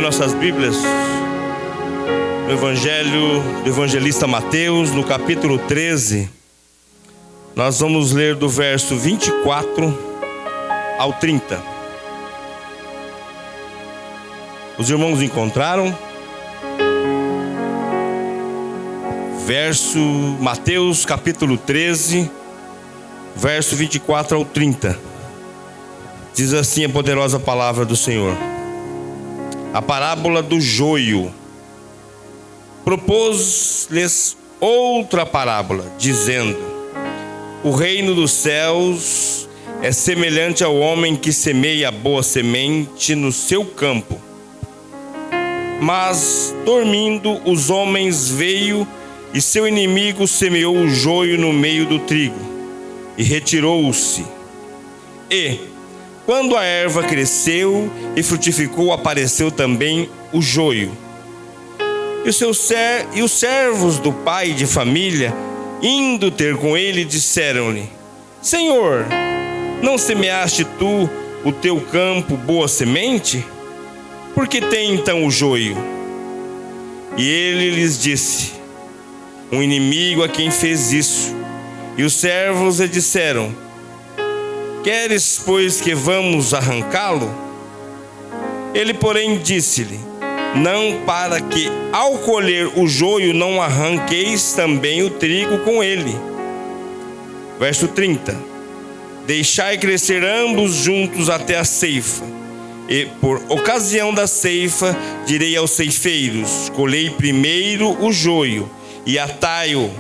nossas Bíblias no Evangelho do Evangelista Mateus, no capítulo 13. Nós vamos ler do verso 24 ao 30. Os irmãos encontraram? Mateus capítulo 13, verso 24 ao 30. Diz assim a poderosa palavra do Senhor. A parábola do joio. Propôs-lhes outra parábola, dizendo: o reino dos céus é semelhante ao homem que semeia a boa semente no seu campo. Mas, dormindo, os homens veio e seu inimigo semeou o joio no meio do trigo e retirou-se. E, quando a erva cresceu e frutificou, apareceu também o joio. E os servos do pai de família, indo ter com ele, disseram-lhe: Senhor, não semeaste tu o teu campo boa semente? Por que tem então o joio? E ele lhes disse: um inimigo a quem fez isso. E os servos lhe disseram: queres, pois, que vamos arrancá-lo? Ele, porém, disse-lhe: não, para que, ao colher o joio, não arranqueis também o trigo com ele. Verso 30. Deixai crescer ambos juntos até a ceifa. E, por ocasião da ceifa, direi aos ceifeiros: colhei primeiro o joio e atai-o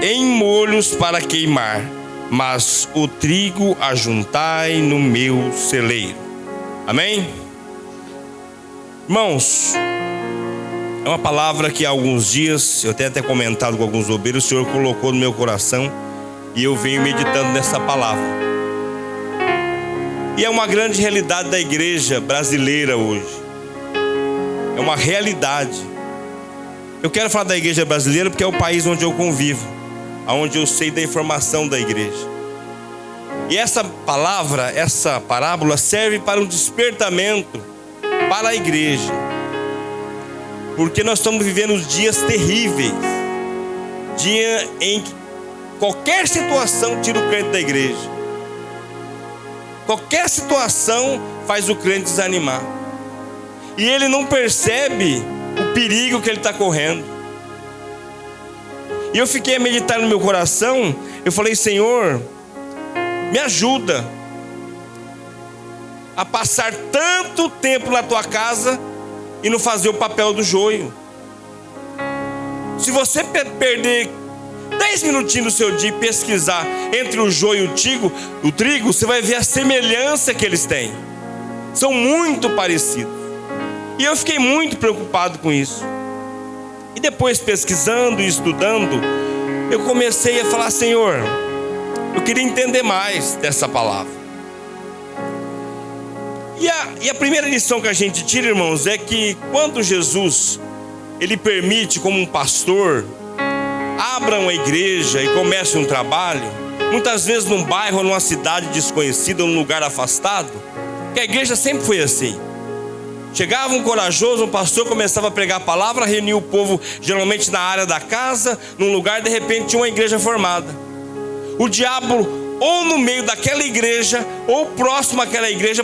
em molhos para queimar, mas o trigo ajuntai no meu celeiro. Amém? Irmãos, é uma palavra que há alguns dias, eu tenho até comentado com alguns obreiros, o Senhor colocou no meu coração e eu venho meditando nessa palavra. E é uma grande realidade da igreja brasileira hoje. É uma realidade. Eu quero falar da igreja brasileira porque é o país onde eu convivo, onde eu sei da informação da igreja. E essa palavra, essa parábola serve para um despertamento para a igreja, porque nós estamos vivendo dias terríveis, dia em que qualquer situação tira o crente da igreja, qualquer situação faz o crente desanimar, e ele não percebe o perigo que ele está correndo. E eu fiquei a meditar no meu coração. Eu falei: Senhor, me ajuda a passar tanto tempo na tua casa e não fazer o papel do joio. Se você perder 10 minutinhos do seu dia e pesquisar entre o joio e o trigo, você vai ver a semelhança que eles têm. São muito parecidos. E eu fiquei muito preocupado com isso. E depois, pesquisando e estudando, eu comecei a falar: Senhor, eu queria entender mais dessa palavra. E a primeira lição que a gente tira, irmãos, é que quando Jesus, ele permite, como um pastor, abra uma igreja e comece um trabalho, muitas vezes num bairro ou numa cidade desconhecida, ou num lugar afastado, que a igreja sempre foi assim. Chegava um corajoso, um pastor, começava a pregar a palavra, reunia o povo, geralmente na área da casa, num lugar, de repente tinha uma igreja formada. O diabo, ou no meio daquela igreja, ou próximo àquela igreja,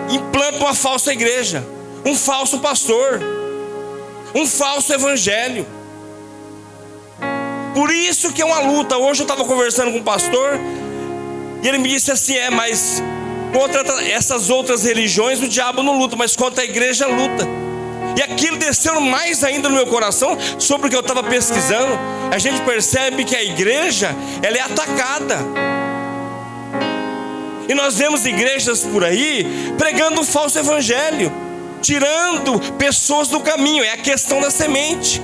implanta uma falsa igreja, um falso pastor, um falso evangelho. Por isso que é uma luta. Hoje eu estava conversando com um pastor, e ele me disse assim: mas contra essas outras religiões o diabo não luta, mas contra a igreja luta. E aquilo desceu mais ainda no meu coração sobre o que eu estava pesquisando. A gente percebe que a igreja, ela é atacada. E nós vemos igrejas por aí pregando um falso evangelho, tirando pessoas do caminho. É a questão da semente.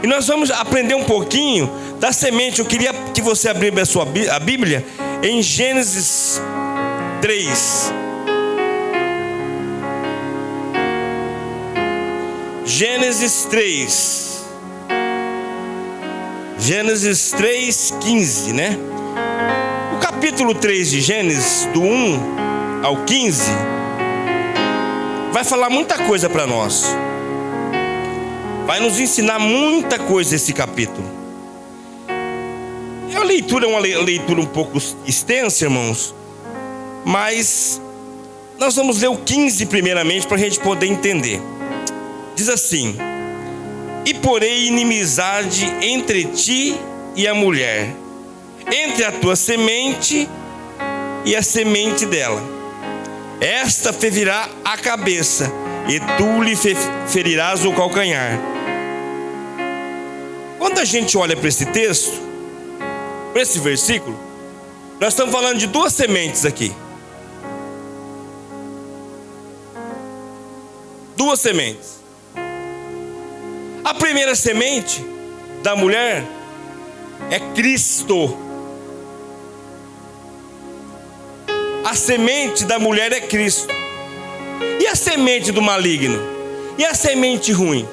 E nós vamos aprender um pouquinho da semente. Eu queria que você abrisse a Bíblia em Gênesis 3. Gênesis 3. Gênesis 3:15, né? O capítulo 3 de Gênesis, do 1 ao 15, vai falar muita coisa para nós. Vai nos ensinar muita coisa esse capítulo. A leitura é uma leitura um pouco extensa, irmãos, mas nós vamos ler o 15 primeiramente para a gente poder entender. Diz assim: e porei inimizade entre ti e a mulher, entre a tua semente e a semente dela. Esta ferirá a cabeça, e tu lhe ferirás o calcanhar. Quando a gente olha para esse texto, para esse versículo, nós estamos falando de duas sementes aqui. Duas sementes. A primeira semente da mulher é Cristo. A semente da mulher é Cristo. E a semente do maligno? E a semente ruim?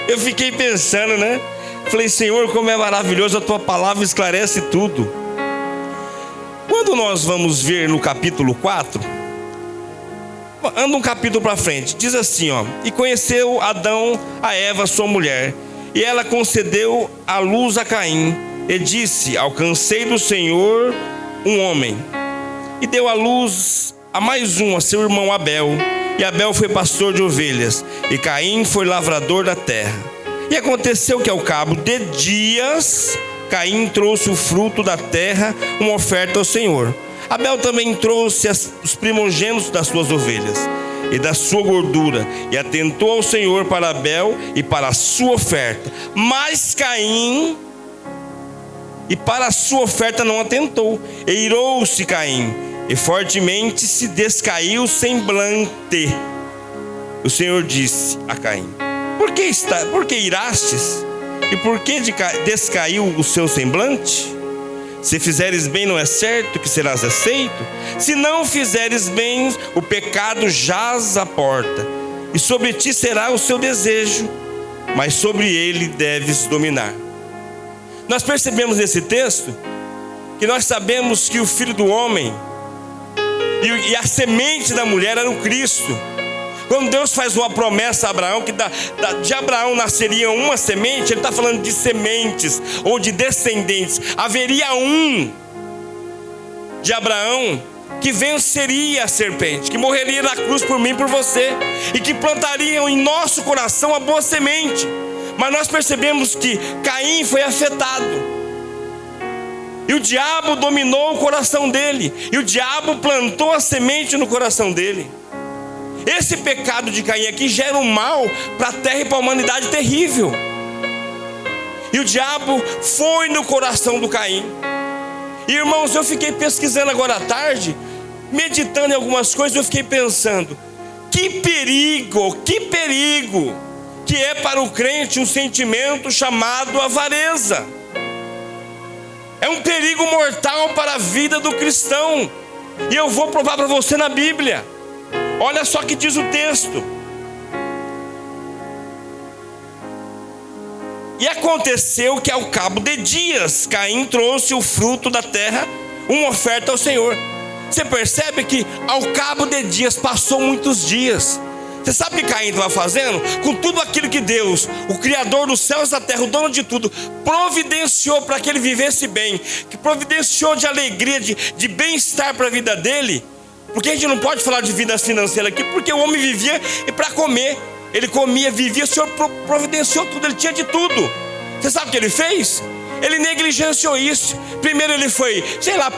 Eu fiquei pensando, né? Falei, Senhor, como é maravilhoso, a tua palavra esclarece tudo. Quando nós vamos ver no capítulo 4, anda um capítulo para frente, diz assim, ó: e conheceu Adão a Eva, sua mulher, e ela concedeu a luz a Caim, e disse: alcancei do Senhor um homem. E deu a luz a mais um, a seu irmão Abel. E Abel foi pastor de ovelhas, e Caim foi lavrador da terra. E aconteceu que ao cabo de dias, Caim trouxe o fruto da terra, uma oferta ao Senhor. Abel também trouxe os primogênitos das suas ovelhas e da sua gordura, e atentou ao Senhor para Abel e para a sua oferta. Mas Caim, e para a sua oferta não atentou. E irou-se Caim, e fortemente se descaiu o semblante. O Senhor disse a Caim: por que irastes? E por que descaiu o seu semblante? Se fizeres bem, não é certo que serás aceito? Se não fizeres bem, o pecado jaz à porta, e sobre ti será o seu desejo, mas sobre ele deves dominar. Nós percebemos nesse texto que nós sabemos que o filho do homem e a semente da mulher era o Cristo. Quando Deus faz uma promessa a Abraão, que de Abraão nasceria uma semente, Ele está falando de sementes ou de descendentes. Haveria um de Abraão que venceria a serpente, que morreria na cruz por mim e por você, e que plantaria em nosso coração a boa semente. Mas nós percebemos que Caim foi afetado, e o diabo dominou o coração dele, e o diabo plantou a semente no coração dele. Esse pecado de Caim aqui gera um mal para a terra e para a humanidade terrível. E o diabo foi no coração do Caim. E irmãos, eu fiquei pesquisando agora à tarde, meditando em algumas coisas, eu fiquei pensando, que perigo que é para o crente um sentimento chamado avareza. É um perigo mortal para a vida do cristão. E eu vou provar para você na Bíblia. Olha só o que diz o texto. E aconteceu que ao cabo de dias, Caim trouxe o fruto da terra, uma oferta ao Senhor. Você percebe que ao cabo de dias, passou muitos dias. Você sabe o que Caim estava fazendo? Com tudo aquilo que Deus, o Criador dos céus e da terra, o dono de tudo, providenciou para que ele vivesse bem, que providenciou de alegria, de bem-estar para a vida dele. Porque a gente não pode falar de vida financeira aqui, porque o homem vivia para comer. Ele comia, vivia, o Senhor providenciou tudo, ele tinha de tudo. Você sabe o que ele fez? Ele negligenciou isso. Primeiro ele foi,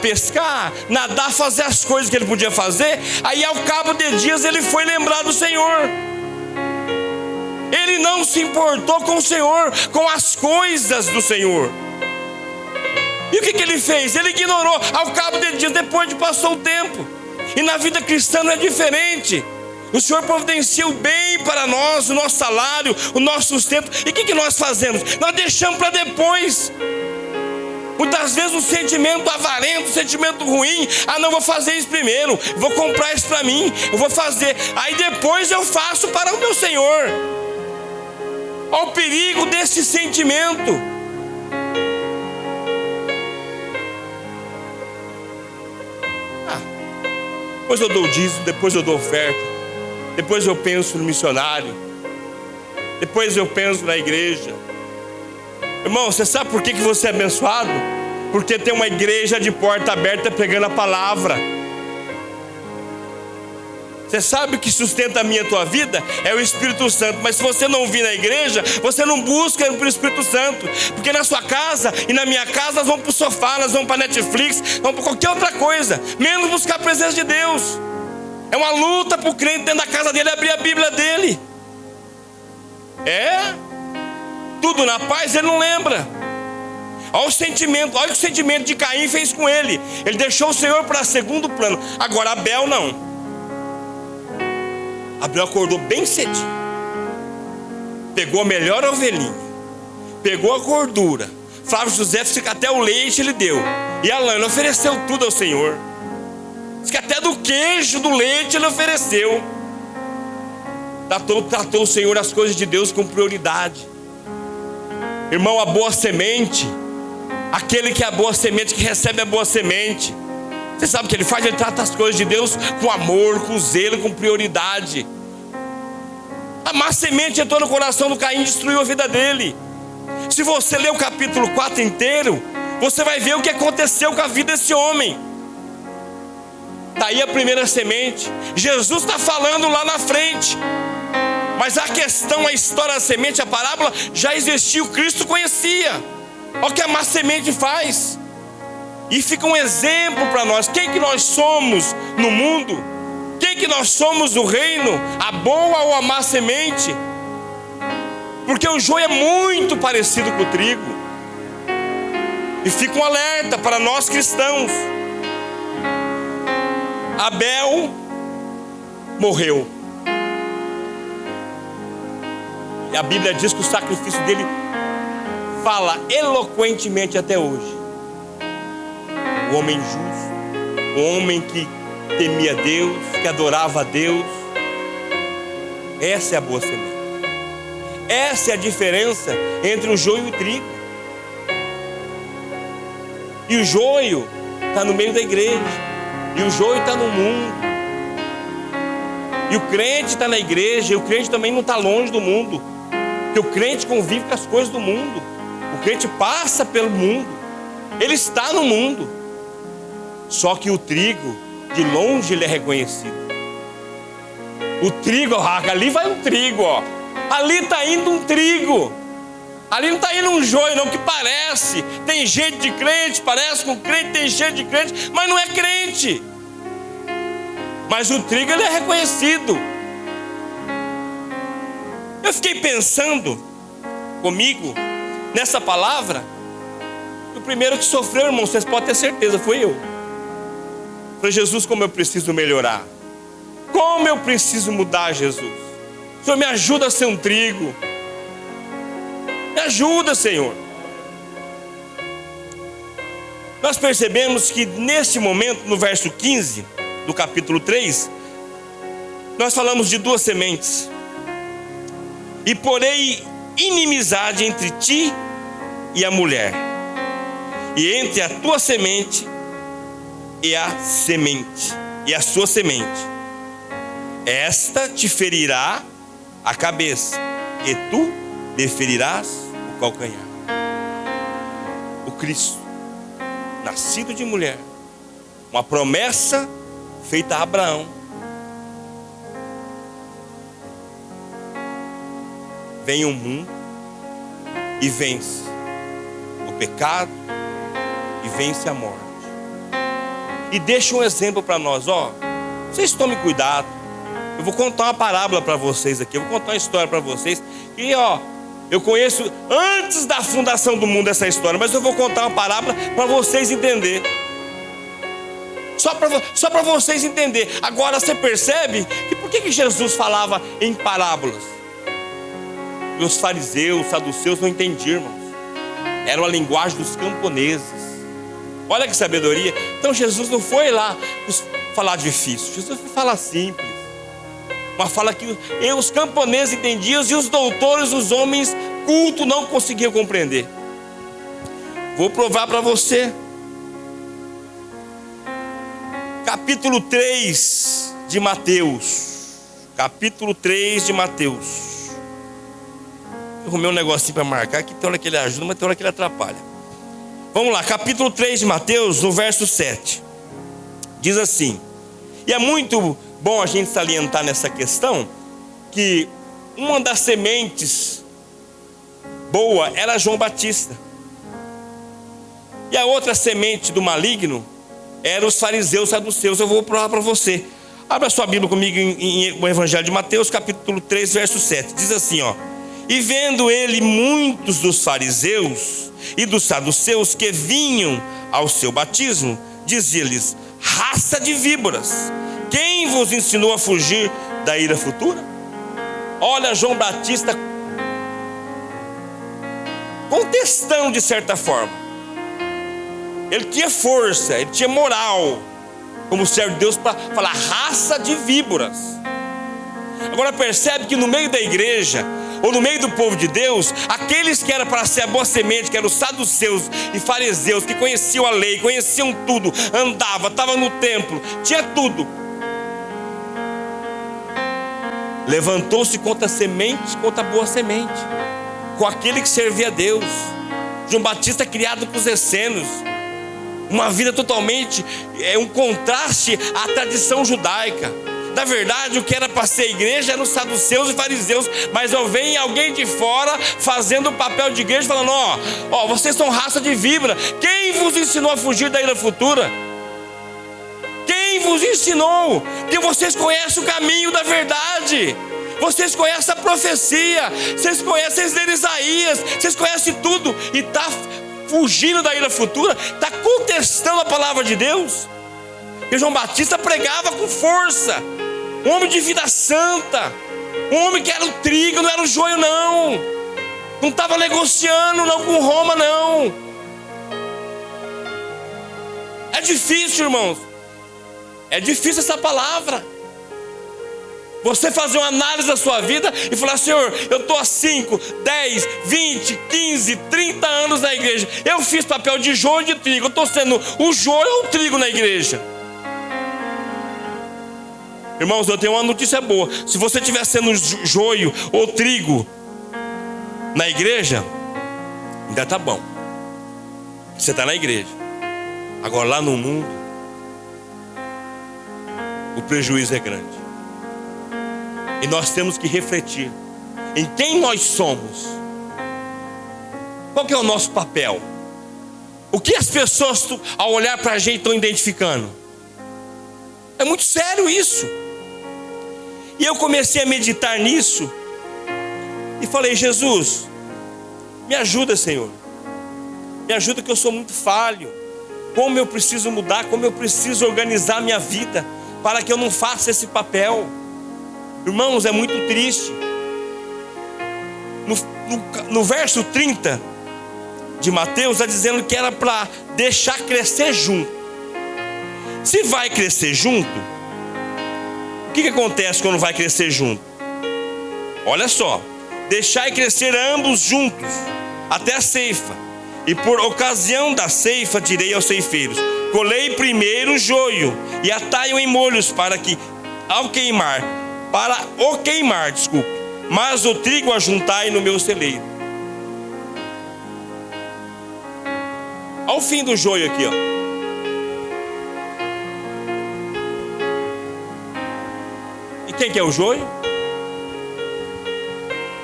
pescar, nadar, fazer as coisas que ele podia fazer. Aí ao cabo de dias ele foi lembrar do Senhor. Ele não se importou com o Senhor, com as coisas do Senhor. E o que ele fez? Ele ignorou. Ao cabo de dias, depois passou o tempo. E na vida cristã não é diferente. O Senhor providencia o bem para nós, o nosso salário, o nosso sustento. E o que nós fazemos? Nós deixamos para depois. Muitas vezes um sentimento avarento, um sentimento ruim. Não, vou fazer isso primeiro, vou comprar isso para mim, eu vou fazer. Aí depois eu faço para o meu Senhor. Olha o perigo desse sentimento. depois eu dou o dízimo, depois eu dou oferta, depois eu penso no missionário, depois eu penso na igreja. Irmão, você sabe por que você é abençoado? Porque tem uma igreja de porta aberta pregando a palavra. Você sabe o que sustenta a minha e a tua vida? É o Espírito Santo. Mas se você não vir na igreja, você não busca pelo Espírito Santo. Porque na sua casa e na minha casa nós vamos para o sofá, nós vamos para a Netflix, vamos para qualquer outra coisa, menos buscar a presença de Deus. É uma luta para o crente dentro da casa dele abrir a Bíblia dele. Tudo na paz, ele não lembra. Olha o que o sentimento de Caim fez com ele. Ele deixou o Senhor para segundo plano. Agora Abel não. Abel acordou bem cedinho, pegou a melhor ovelhinha, pegou a gordura. Flávio José disse que até o leite ele deu, e a lã, ele ofereceu tudo ao Senhor. Diz que até do queijo, do leite ele ofereceu. Tratou o Senhor as coisas de Deus com prioridade. Irmão, a boa semente, aquele que é a boa semente, que recebe a boa semente, você sabe o que ele faz? Ele trata as coisas de Deus com amor, com zelo, com prioridade. A má semente entrou no coração do Caim e destruiu a vida dele. Se você ler o capítulo 4 inteiro, você vai ver o que aconteceu com a vida desse homem. Está aí a primeira semente. Jesus está falando lá na frente. Mas a questão, a história da semente, a parábola, já existia, o Cristo conhecia. Olha o que a má semente faz. E fica um exemplo para nós. Quem que nós somos no mundo? Quem que nós somos no reino? A boa ou a má semente? Porque o joio é muito parecido com o trigo. E fica um alerta para nós cristãos. Abel morreu. E a Bíblia diz que o sacrifício dele fala eloquentemente até hoje. O homem justo, o homem que temia Deus, que adorava a Deus. Essa é a boa semente. Essa é a diferença entre o joio e o trigo. E o joio está no meio da igreja, e o joio está no mundo. E o crente está na igreja, e o crente também não está longe do mundo, porque o crente convive com as coisas do mundo. O crente passa pelo mundo, ele está no mundo. Só que o trigo, de longe ele é reconhecido. O trigo, ali vai um trigo, ó. Ali está indo um trigo. Ali não está indo um joio não, que parece. Tem gente de crente, parece com crente, tem gente de crente, mas não é crente. Mas o trigo ele é reconhecido. Eu fiquei pensando comigo nessa palavra. O primeiro que sofreu, irmão, vocês podem ter certeza, foi eu. Falei, Jesus, como eu preciso melhorar. Como eu preciso mudar, Jesus. O Senhor me ajuda a ser um trigo. Me ajuda, Senhor. Nós percebemos que neste momento, no verso 15 do capítulo 3, nós falamos de duas sementes. E porei inimizade entre ti e a mulher, e entre a tua semente e a semente, e a sua semente. Esta te ferirá a cabeça, e tu lhe ferirás o calcanhar. O Cristo, nascido de mulher, uma promessa feita a Abraão, vem ao mundo e vence o pecado e vence a morte. E deixa um exemplo para nós, ó. Vocês tomem cuidado. Eu vou contar uma parábola para vocês aqui. Eu vou contar uma história para vocês. E ó, eu conheço antes da fundação do mundo essa história, mas eu vou contar uma parábola para vocês entenderem. Só para vocês entenderem. Agora você percebe que por que Jesus falava em parábolas? E os fariseus, os saduceus não entendiam, irmãos. Era uma linguagem dos camponeses. Olha que sabedoria. Então Jesus não foi lá falar difícil. Jesus foi falar simples. Uma fala que os camponeses entendiam e os doutores, os homens cultos não conseguiam compreender. Vou provar para você. capítulo 3 de Mateus. Capítulo 3 de Mateus. Eu arrumei um negocinho para marcar, que tem hora que ele ajuda, mas tem hora que ele atrapalha. Vamos lá, capítulo 3 de Mateus, no verso 7. Diz assim: e é muito bom a gente salientar nessa questão, que uma das sementes boa era João Batista. E a outra semente do maligno eram os fariseus saduceus. Eu vou provar para você. Abra sua Bíblia comigo no Evangelho de Mateus, capítulo 3, verso 7. Diz assim, ó: e vendo ele muitos dos fariseus e dos saduceus que vinham ao seu batismo, dizia-lhes: raça de víboras, quem vos ensinou a fugir da ira futura? Olha, João Batista contestando de certa forma. Ele tinha força, ele tinha moral como servo de Deus para falar raça de víboras. Agora percebe que no meio da igreja, ou no meio do povo de Deus, aqueles que eram para ser a boa semente, que eram os saduceus e fariseus, que conheciam a lei, conheciam tudo, andava, estava no templo, tinha tudo, levantou-se contra a semente, contra a boa semente, com aquele que servia a Deus. João Batista criado com os essênios, uma vida totalmente, um contraste à tradição judaica. Na verdade, o que era para ser igreja eram os saduceus e fariseus, mas vem alguém de fora fazendo o papel de igreja, falando: ó, vocês são raça de víbora. Quem vos ensinou a fugir da ira futura? Quem vos ensinou? Porque vocês conhecem o caminho da verdade, vocês conhecem a profecia, vocês leram Isaías, vocês conhecem tudo, e está fugindo da ira futura, está contestando a palavra de Deus. E João Batista pregava com força, um homem de vida santa, um homem que era o trigo, não era o joio, não estava negociando não com Roma, não. É difícil, irmãos, é difícil essa palavra. Você fazer uma análise da sua vida e falar: Senhor, eu estou há 5, 10, 20, 15, 30 anos na igreja, eu fiz papel de joio e de trigo, eu estou sendo o joio ou o trigo na igreja? Irmãos, eu tenho uma notícia boa: se você estiver sendo joio ou trigo na igreja, ainda está bom, você está na igreja. Agora lá no mundo, o prejuízo é grande. E nós temos que refletir em quem nós somos. Qual que é o nosso papel? O que as pessoas, ao olhar para a gente, estão identificando? É muito sério isso. E eu comecei a meditar nisso e falei: Jesus, me ajuda, Senhor. Me ajuda, que eu sou muito falho. Como eu preciso mudar, como eu preciso organizar minha vida para que eu não faça esse papel. Irmãos, é muito triste. No verso 30 de Mateus está dizendo que era para deixar crescer junto. Se vai crescer junto, o que acontece quando vai crescer junto? Olha só: deixai crescer ambos juntos até a ceifa, e por ocasião da ceifa direi aos ceifeiros: colhei primeiro o joio e atai-o em molhos, para o queimar, mas o trigo ajuntai no meu celeiro. Olha o fim do joio aqui, ó. E quem que é o joio?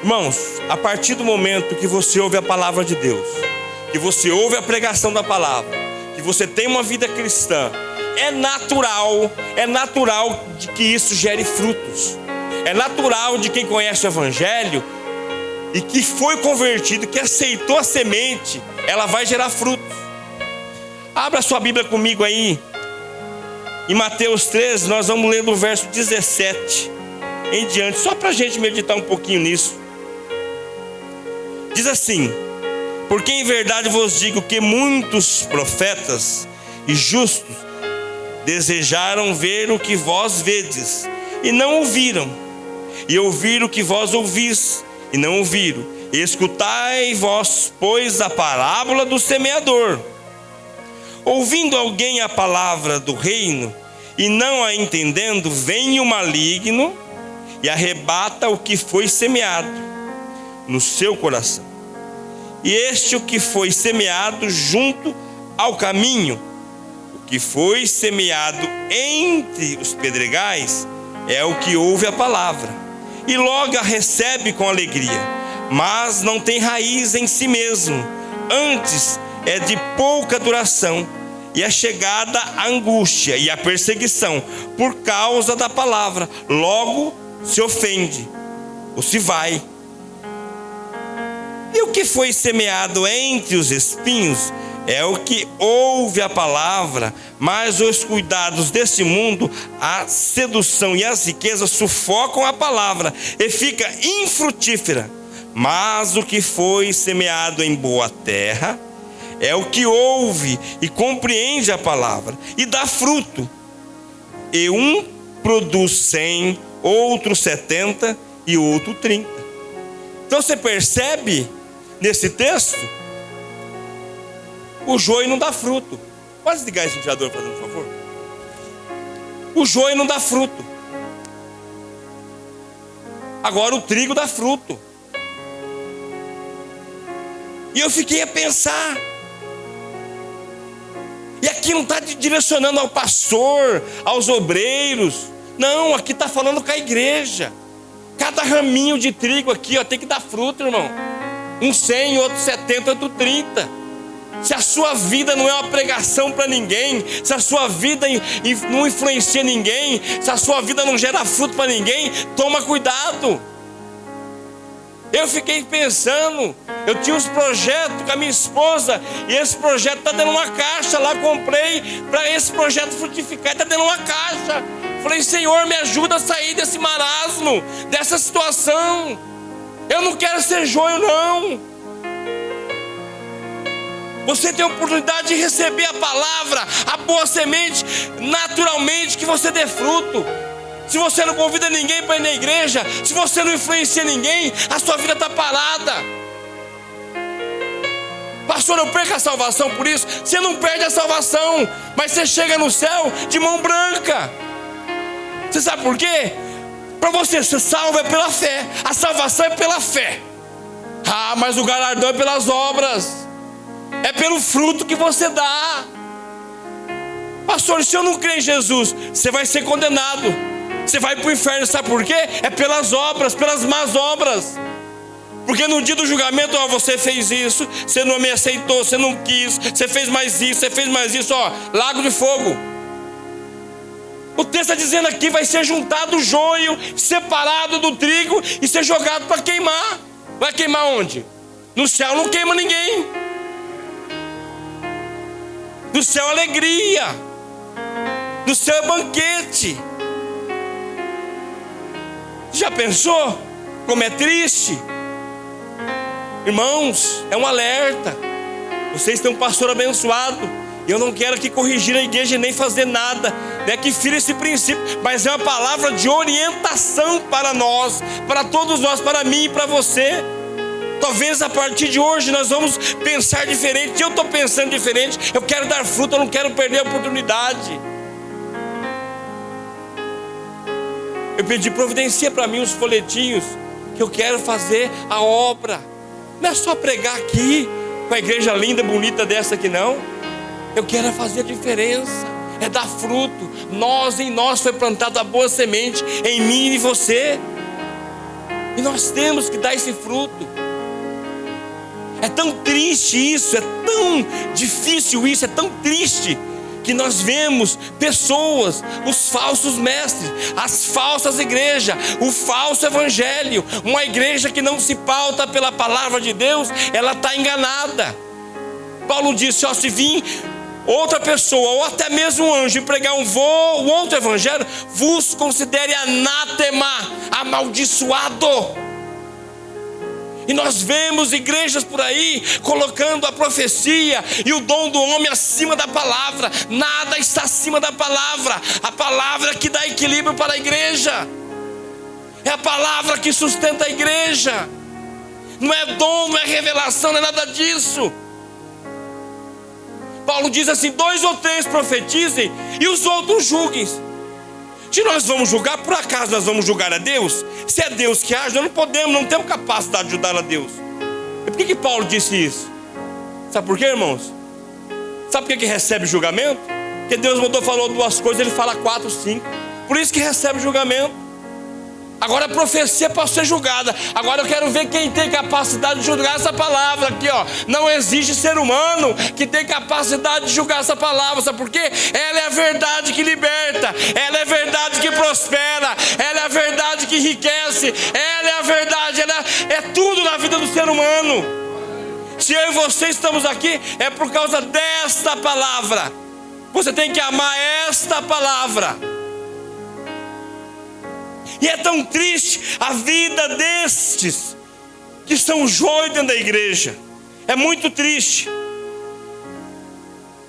Irmãos, a partir do momento que você ouve a palavra de Deus, que você ouve a pregação da palavra, que você tem uma vida cristã, é natural de que isso gere frutos. É natural de quem conhece o Evangelho e que foi convertido, que aceitou a semente, ela vai gerar frutos. Abra sua Bíblia comigo aí, em Mateus 13, nós vamos ler do verso 17 em diante, só para a gente meditar um pouquinho nisso. Diz assim: porque em verdade vos digo que muitos profetas e justos desejaram ver o que vós vedes e não ouviram, e ouvir o que vós ouvis e não ouviram. E escutai vós, pois, a parábola do semeador. Ouvindo alguém a palavra do reino e não a entendendo, vem o maligno e arrebata o que foi semeado no seu coração. E este o que foi semeado junto ao caminho, o que foi semeado entre os pedregais, é o que ouve a palavra, e logo a recebe com alegria, mas não tem raiz em si mesmo, antes é de pouca duração, e é chegada a angústia e a perseguição por causa da palavra, logo se ofende ou se vai. E o que foi semeado entre os espinhos é o que ouve a palavra, mas os cuidados deste mundo, a sedução e as riquezas sufocam a palavra e fica infrutífera. Mas o que foi semeado em boa terra é o que ouve e compreende a palavra e dá fruto. E um produz 100, outro 70 e outro 30. Então você percebe nesse texto, o joio não dá fruto. Pode desligar esse ventilador, fazendo um favor? O joio não dá fruto. Agora o trigo dá fruto. E eu fiquei a pensar. E aqui não está direcionando ao pastor, aos obreiros. Não, aqui está falando com a igreja. Cada raminho de trigo aqui, ó, tem que dar fruto, irmão. Um 100, outro 70, outro 30. Se a sua vida não é uma pregação para ninguém, se a sua vida não influencia ninguém, se a sua vida não gera fruto para ninguém, toma cuidado. Eu fiquei pensando, eu tinha uns projetos com a minha esposa, e esse projeto está dando uma caixa lá, comprei para esse projeto frutificar, está dando uma caixa. Falei, Senhor, me ajuda a sair desse marasmo, dessa situação. Eu não quero ser joio, não. Você tem a oportunidade de receber a palavra, a boa semente, naturalmente que você dê fruto. Se você não convida ninguém para ir na igreja, se você não influencia ninguém, a sua vida está parada. Pastor, eu perco a salvação por isso. Você não perde a salvação, mas você chega no céu de mão branca. Você sabe por quê? Para você ser salvo é pela fé. A salvação é pela fé. Ah, mas o galardão é pelas obras. É pelo fruto que você dá. Pastor, se eu não crer em Jesus, você vai ser condenado. Você vai para o inferno, sabe por quê? É pelas obras, pelas más obras. Porque no dia do julgamento, ó, você fez isso, você não me aceitou, você não quis, você fez mais isso, você fez mais isso, ó, lago de fogo. O texto está dizendo aqui, vai ser juntado o joio, separado do trigo e ser jogado para queimar. Vai queimar onde? No céu não queima ninguém. No céu alegria. No céu é banquete. Já pensou como é triste? Irmãos, é um alerta. Vocês têm um pastor abençoado, e eu não quero aqui corrigir a igreja nem fazer nada, né, que fira esse princípio, mas é uma palavra de orientação para nós, para todos nós, para mim e para você. Talvez a partir de hoje nós vamos pensar diferente. Eu estou pensando diferente. Eu quero dar fruto, eu não quero perder a oportunidade. Eu pedi, providencia para mim os folhetinhos, que eu quero fazer a obra. Não é só pregar aqui com a igreja linda, bonita dessa aqui, não. Eu quero fazer a diferença, é dar fruto. Em nós foi plantada a boa semente, em mim e em você. E nós temos que dar esse fruto. É tão triste isso, é tão difícil isso, é tão triste, que nós vemos pessoas, os falsos mestres, as falsas igrejas, o falso evangelho. Uma igreja que não se pauta pela palavra de Deus, ela está enganada. Paulo disse, ó, se vir outra pessoa, ou até mesmo um anjo, e pregar um outro evangelho, vos considere anátema, amaldiçoado. E nós vemos igrejas por aí colocando a profecia e o dom do homem acima da palavra. Nada está acima da palavra. A palavra que dá equilíbrio para a igreja. É a palavra que sustenta a igreja. Não é dom, não é revelação, não é nada disso. Paulo diz assim, 2 ou 3 profetizem e os outros julguem. Se nós vamos julgar, por acaso nós vamos julgar a Deus? Se é Deus que age, nós não podemos, não temos capacidade de ajudar a Deus. E por que Paulo disse isso? Sabe por quê, irmãos? Sabe por que recebe julgamento? Porque Deus falou 2 coisas, ele fala 4, 5. Por isso que recebe julgamento. Agora a profecia pode ser julgada. Agora eu quero ver quem tem capacidade de julgar essa palavra aqui, ó. Não existe ser humano que tem capacidade de julgar essa palavra. Sabe por quê? Ela é a verdade que liberta. Ela é a verdade que prospera. Ela é a verdade que enriquece. Ela é a verdade. Ela é tudo na vida do ser humano. Se eu e você estamos aqui, é por causa desta palavra. Você tem que amar esta palavra. E é tão triste a vida destes que são joio dentro da igreja. É muito triste.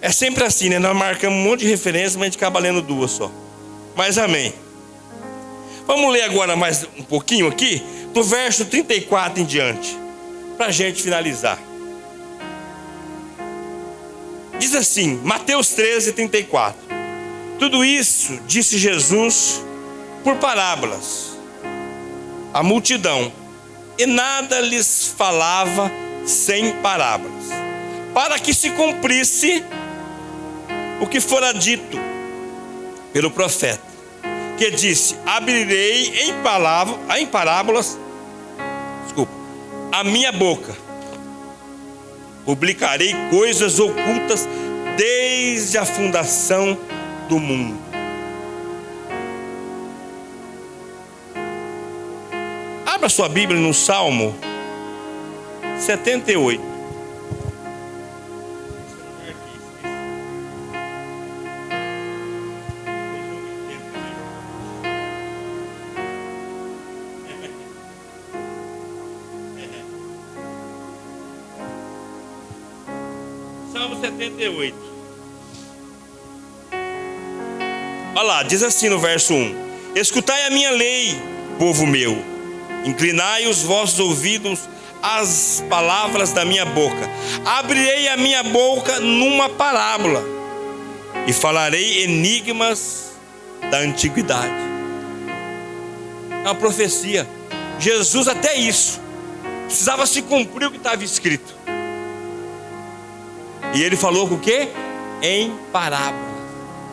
É sempre assim, né? Nós marcamos um monte de referências, mas a gente acaba lendo 2 só. Mas amém. Vamos ler agora mais um pouquinho aqui, do verso 34 em diante, para a gente finalizar. Diz assim, Mateus 13, 34. Tudo isso disse Jesus por parábolas a multidão, e nada lhes falava sem parábolas, para que se cumprisse o que fora dito pelo profeta, que disse: abrirei em parábolas a minha boca, publicarei coisas ocultas desde a fundação do mundo. Abra sua Bíblia no Salmo 78. Salmo 78. Olha lá, diz assim no verso 1: escutai a minha lei, povo meu. Inclinai os vossos ouvidos às palavras da minha boca. Abrirei a minha boca numa parábola e falarei enigmas da antiguidade. É uma profecia. Jesus até isso precisava se cumprir o que estava escrito. E ele falou com o quê? Em parábolas.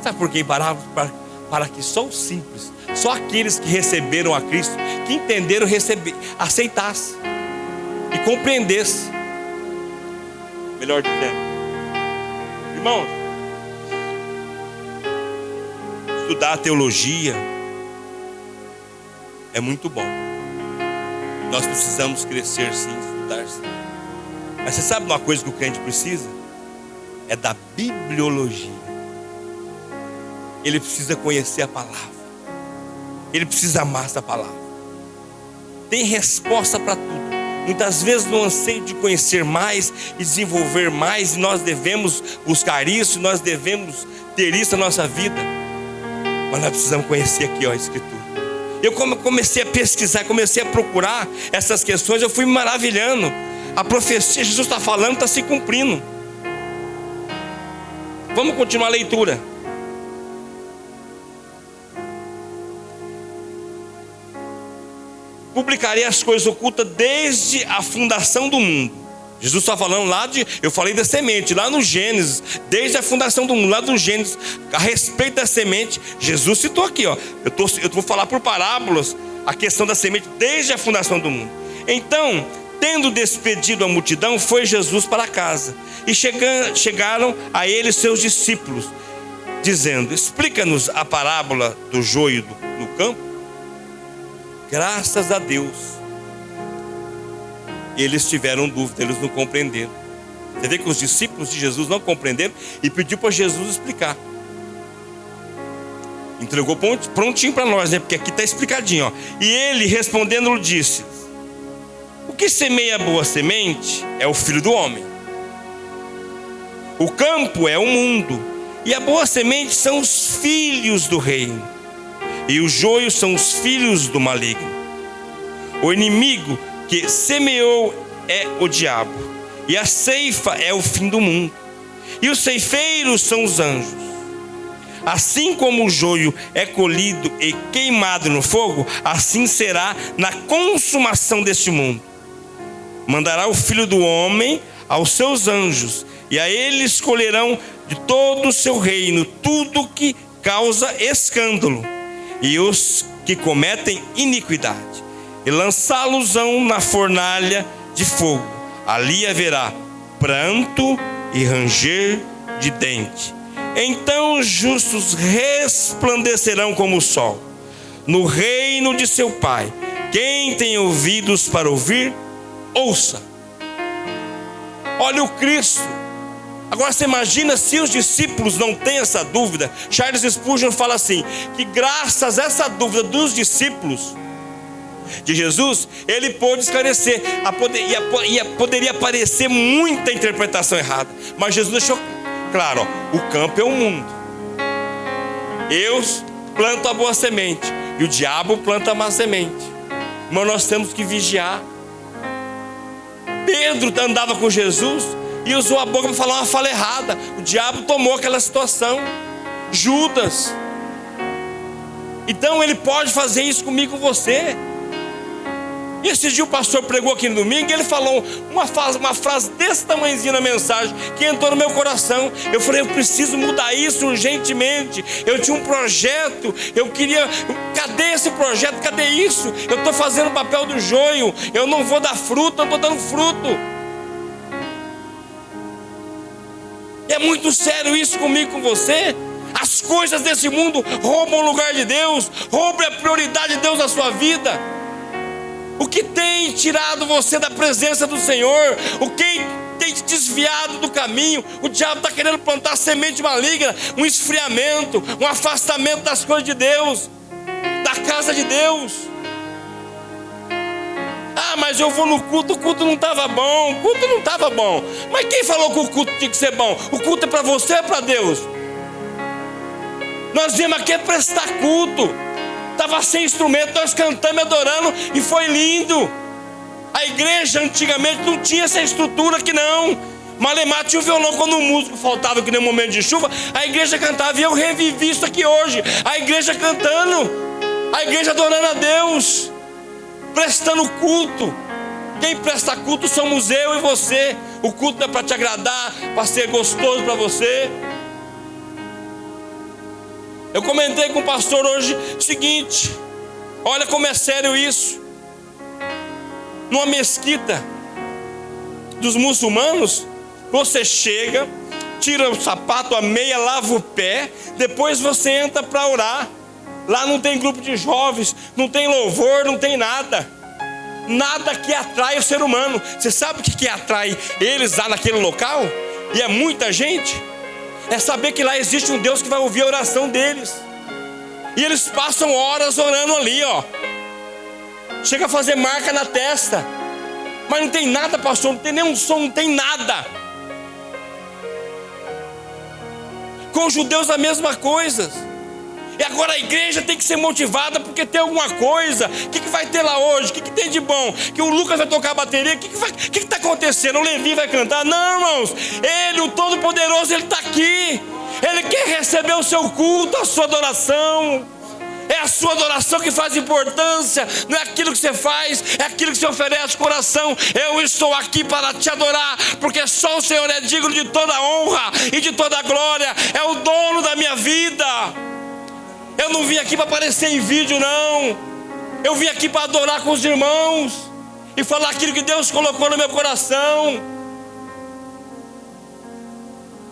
Sabe por que em parábolas? Para que só os simples, só aqueles que receberam a Cristo, que entenderam, aceitassem e compreendessem. Melhor dizendo, irmãos, estudar a teologia é muito bom. Nós precisamos crescer sim, estudar sim. Mas você sabe uma coisa que o crente precisa? É da bibliologia. Ele precisa conhecer a palavra. Ele precisa amar essa palavra. Tem resposta para tudo. Muitas vezes no anseio de conhecer mais e desenvolver mais, e nós devemos buscar isso, nós devemos ter isso na nossa vida. Mas nós precisamos conhecer aqui, ó, a Escritura. Eu comecei a pesquisar, comecei a procurar essas questões, eu fui me maravilhando. A profecia, Jesus está falando, está se cumprindo. Vamos continuar a leitura. Publicarei as coisas ocultas desde a fundação do mundo. Jesus está falando lá eu falei da semente, lá no Gênesis, desde a fundação do mundo, lá no Gênesis, a respeito da semente, Jesus citou aqui, ó. Eu vou falar por parábolas a questão da semente desde a fundação do mundo. Então, tendo despedido a multidão, foi Jesus para casa, e chegaram a ele seus discípulos, dizendo: explica-nos a parábola do joio no campo. Graças a Deus, eles tiveram dúvida, eles não compreenderam. Você vê que os discípulos de Jesus não compreenderam e pediu para Jesus explicar. Entregou prontinho para nós, né? Porque aqui está explicadinho, ó. E ele respondendo disse: o que semeia a boa semente é o Filho do Homem. O campo é o mundo, e a boa semente são os filhos do reino, e os joios são os filhos do maligno. O inimigo que semeou é o diabo, e a ceifa é o fim do mundo, e os ceifeiros são os anjos. Assim como o joio é colhido e queimado no fogo, assim será na consumação deste mundo. Mandará o Filho do Homem aos seus anjos, e a eles escolherão de todo o seu reino tudo que causa escândalo e os que cometem iniquidade, e lançá-los-ão na fornalha de fogo. Ali haverá pranto e ranger de dente. Então os justos resplandecerão como o sol no reino de seu Pai. Quem tem ouvidos para ouvir, ouça. Olha o Cristo. Agora você imagina se os discípulos não têm essa dúvida. Charles Spurgeon fala assim, que graças a essa dúvida dos discípulos de Jesus, ele pôde esclarecer. Poderia parecer muita interpretação errada, mas Jesus deixou claro, ó, o campo é o mundo. Eu planto a boa semente e o diabo planta a má semente. Mas nós temos que vigiar. Pedro andava com Jesus e usou a boca para falar uma fala errada. O diabo tomou aquela situação. Judas. Então ele pode fazer isso comigo, com você. E esse dia o pastor pregou aqui no domingo e ele falou uma frase desse tamanhozinho na mensagem, que entrou no meu coração. Eu falei, eu preciso mudar isso urgentemente. Eu tinha um projeto, eu queria, cadê esse projeto, cadê isso? Eu estou fazendo o papel do joio, eu não vou dar fruto, eu estou dando fruto. E é muito sério isso comigo, com você. As coisas desse mundo roubam o lugar de Deus, roubam a prioridade de Deus na sua vida. O que tem tirado você da presença do Senhor? O que tem te desviado do caminho? O diabo está querendo plantar semente maligna, um esfriamento, um afastamento das coisas de Deus, da casa de Deus. Ah, mas eu vou no culto, o culto não estava bom, o culto não estava bom. Mas quem falou que o culto tinha que ser bom? O culto é para você ou é para Deus? Nós viemos aqui prestar culto. Estava sem instrumento, nós cantamos e adorando, e foi lindo. A igreja antigamente não tinha essa estrutura aqui não. Malemar tinha o violão, quando o músico faltava, que nem um momento de chuva, a igreja cantava, e eu revivi isso aqui hoje. A igreja cantando, a igreja adorando a Deus, prestando culto. Quem presta culto somos eu e você. O culto não é para te agradar, para ser gostoso para você. Eu comentei com o pastor hoje o seguinte, olha como é sério isso. Numa mesquita dos muçulmanos, você chega, tira o sapato, a meia, lava o pé, depois você entra para orar. Lá não tem grupo de jovens, não tem louvor, não tem nada. Nada que atrai o ser humano. Você sabe o que atrai eles lá naquele local? E é muita gente. É saber que lá existe um Deus que vai ouvir a oração deles. E eles passam horas orando ali, ó. Chega a fazer marca na testa. Mas não tem nada, pastor, não tem nenhum som, não tem nada. Com os judeus a mesma coisa. E agora a igreja tem que ser motivada porque tem alguma coisa. O que vai ter lá hoje? O que tem de bom? Que o Lucas vai tocar a bateria? O que está acontecendo? O Levi vai cantar? Não, irmãos. Ele, o Todo-Poderoso, ele está aqui. Ele quer receber o seu culto, a sua adoração. É a sua adoração que faz importância. Não é aquilo que você faz, é aquilo que você oferece de coração. Eu estou aqui para te adorar, porque só o Senhor é digno de toda honra e de toda glória. É o dono da minha vida. Eu não vim aqui para aparecer em vídeo, não. Eu vim aqui para adorar com os irmãos e falar aquilo que Deus colocou no meu coração.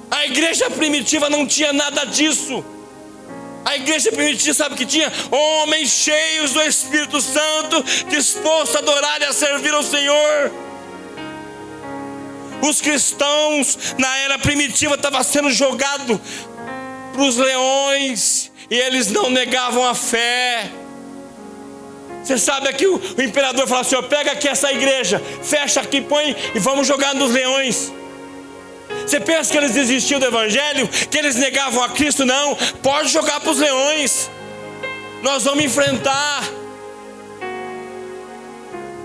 A igreja primitiva não tinha nada disso. A igreja primitiva, sabe o que tinha? Homens cheios do Espírito Santo, dispostos a adorar e a servir ao Senhor. Os cristãos na era primitiva estavam sendo jogados para os leões, e eles não negavam a fé. Você sabe aqui o imperador falava assim, pega aqui essa igreja, fecha aqui, põe e vamos jogar nos leões. Você pensa que eles desistiam do evangelho? Que eles negavam a Cristo? Não, pode jogar para os leões. Nós vamos enfrentar.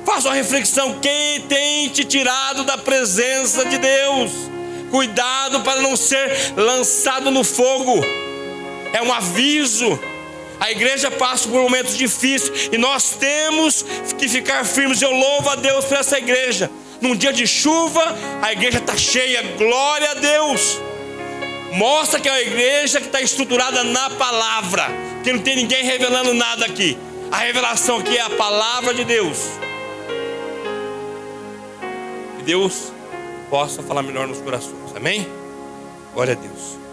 Faça uma reflexão, quem tem te tirado da presença de Deus? Cuidado para não ser lançado no fogo. é um aviso. A igreja passa por momentos difíceis e nós temos que ficar firmes. Eu louvo a Deus por essa igreja. Num dia de chuva, a igreja está cheia, glória a Deus. Mostra que é uma igreja que está estruturada na palavra, que não tem ninguém revelando nada aqui. A revelação aqui é a palavra de Deus. Que Deus possa falar melhor nos corações, amém? Glória a Deus.